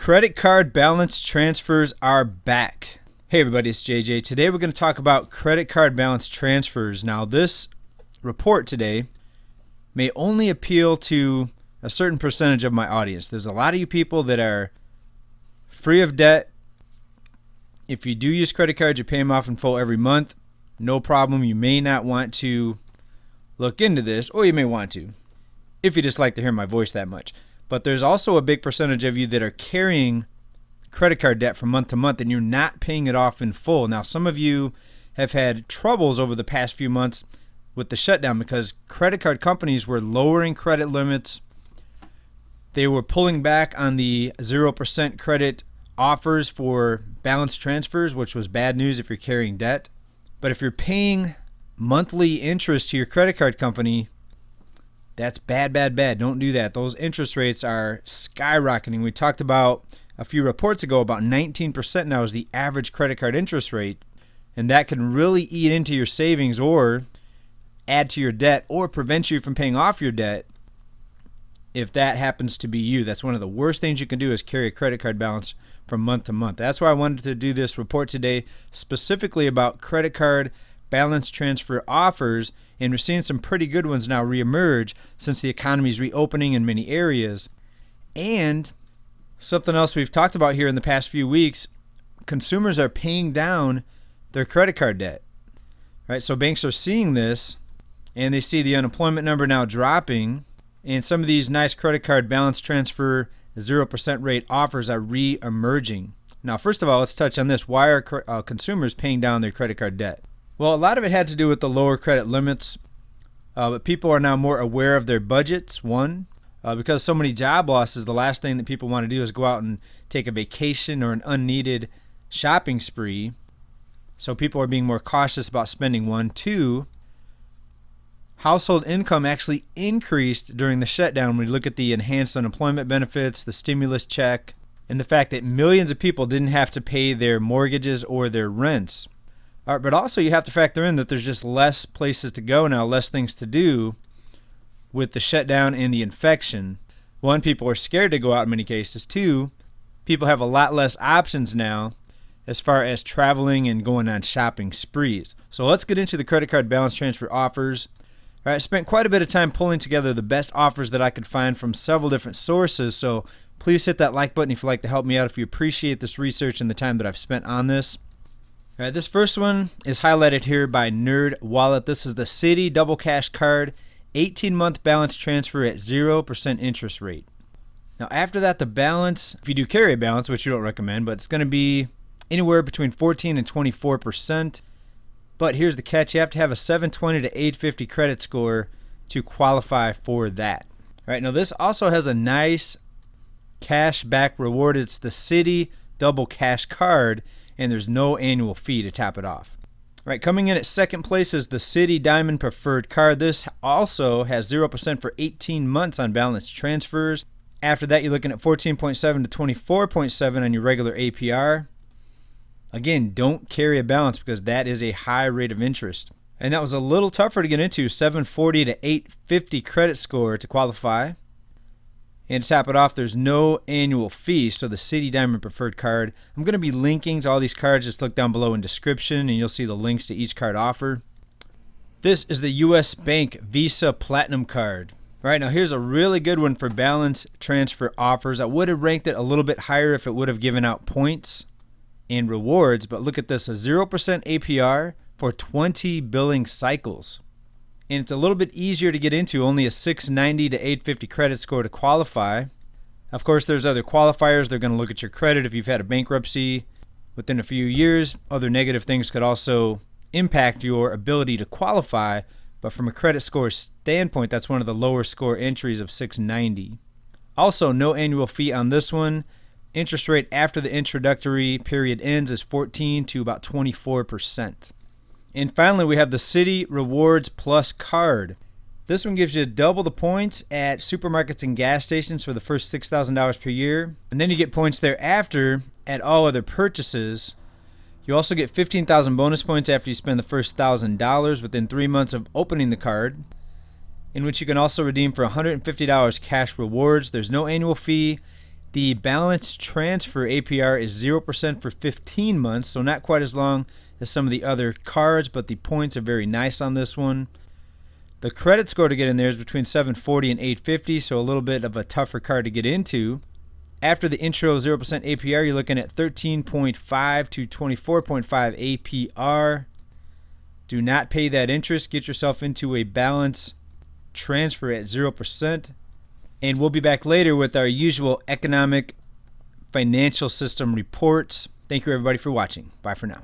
Credit card balance transfers are back. Hey everybody, it's JJ. Today we're going to talk about credit card balance transfers. Now this report today may only appeal to a certain percentage of my audience. There's a lot of you people that are free of debt. If you do use credit cards, you pay them off in full every month. No problem. You may not want to look into this, or you may want to, if you just like to hear my voice that much. But there's also a big percentage of you that are carrying credit card debt from month to month and you're not paying it off in full. Now, some of you have had troubles over the past few months with the shutdown because credit card companies were lowering credit limits. They were pulling back on the 0% credit offers for balance transfers, which was bad news if you're carrying debt. But if you're paying monthly interest to your credit card company, that's bad. Don't do that. Those interest rates are skyrocketing. We talked about a few reports ago about 19% now is the average credit card interest rate, and that can really eat into your savings or add to your debt or prevent you from paying off your debt if that happens to be you. That's one of the worst things you can do is carry a credit card balance from month to month. That's why I wanted to do this report today specifically about credit card balance transfer offers, and we're seeing some pretty good ones now reemerge since the economy is reopening in many areas. And something else we've talked about here in the past few weeks, consumers are paying down their credit card debt. Right? So banks are seeing this and they see the unemployment number now dropping, and some of these nice credit card balance transfer 0% rate offers are re-emerging. Now, first of all, let's touch on this. Why are consumers paying down their credit card debt? Well, a lot of it had to do with the lower credit limits, but people are now more aware of their budgets, one. Because so many job losses, the last thing that people want to do is go out and take a vacation or an unneeded shopping spree. So people are being more cautious about spending, one. Two, household income actually increased during the shutdown when we look at the enhanced unemployment benefits, the stimulus check, and the fact that millions of people didn't have to pay their mortgages or their rents. But also you have to factor in that there's just less places to go now, less things to do with the shutdown and the infection. One, people are scared to go out in many cases. Two, people have a lot less options now as far as traveling and going on shopping sprees. So let's get into the credit card balance transfer offers. All right, I spent quite a bit of time pulling together the best offers that I could find from several different sources. So please hit that like button if you'd like to help me out, if you appreciate this research and the time that I've spent on this. All right, this first one is highlighted here by NerdWallet. This is the Citi Double Cash Card 18-month balance transfer at 0% interest rate. Now after that, the balance, if you do carry a balance, which you don't recommend, but it's going to be anywhere between 14 and 24%. But here's the catch. You have to have a 720 to 850 credit score to qualify for that. All right, now this also has a nice cash back reward. It's the Citi Double Cash Card, and there's no annual fee to top it off. All right, coming in at second place is the Citi Diamond Preferred Card. This also has 0% for 18 months on balance transfers. After that, you're looking at 14.7 to 24.7 on your regular APR. Again, don't carry a balance because that is a high rate of interest. And that was a little tougher to get into, 740 to 850 credit score to qualify. And to top it off, there's no annual fee, so the Citi Diamond Preferred Card. I'm going to be linking to all these cards. Just look down below in description, and you'll see the links to each card offer. This is the U.S. Bank Visa Platinum Card. All right, now here's a really good one for balance transfer offers. I would have ranked it a little bit higher if it would have given out points and rewards, but look at this, a 0% APR for 20 billing cycles. And it's a little bit easier to get into, only a 690 to 850 credit score to qualify. Of course, there's other qualifiers. They're going to look at your credit if you've had a bankruptcy within a few years. Other negative things could also impact your ability to qualify, but from a credit score standpoint, that's one of the lower score entries of 690. Also, no annual fee on this one. Interest rate after the introductory period ends is 14 to about 24%. And finally, we have the Citi Rewards Plus Card. This one gives you double the points at supermarkets and gas stations for the first $6,000 per year. And then you get points thereafter at all other purchases. You also get 15,000 bonus points after you spend the first $1,000 within 3 months of opening the card, in which you can also redeem for $150 cash rewards. There's no annual fee. The balance transfer APR is 0% for 15 months, so not quite as long as some of the other cards, but the points are very nice on this one. The credit score to get in there is between 740 and 850, so a little bit of a tougher card to get into. After the intro 0% APR, you're looking at 13.5 to 24.5 APR. Do not pay that interest. Get yourself into a balance transfer at 0%. And we'll be back later with our usual economic financial system reports. Thank you everybody for watching. Bye for now.